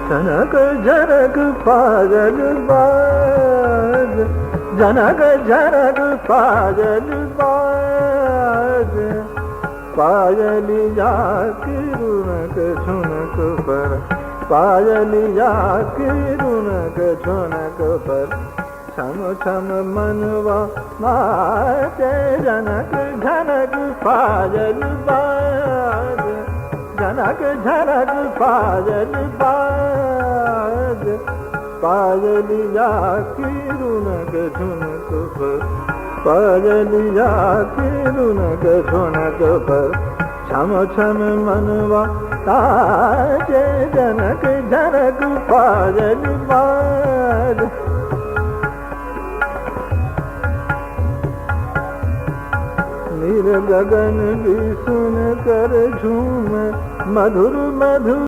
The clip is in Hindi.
जनक जनक पायल बाज, जनक जनक पायल बाज, पायलिया की रुनक झुनक पर, पायलिया की रुनक झुनक पर छम छम मनवा नाचे। जनक जनक पायल बाज, जनक जनक पायल बाज, पायलिया की रुनक झुनक पर, पायलिया की रुनक झुनक पर छम छम मनवा नाचे। जनक जनक पायल बाज। नीर गगन भी सुन कर झूम, मधुर मधुर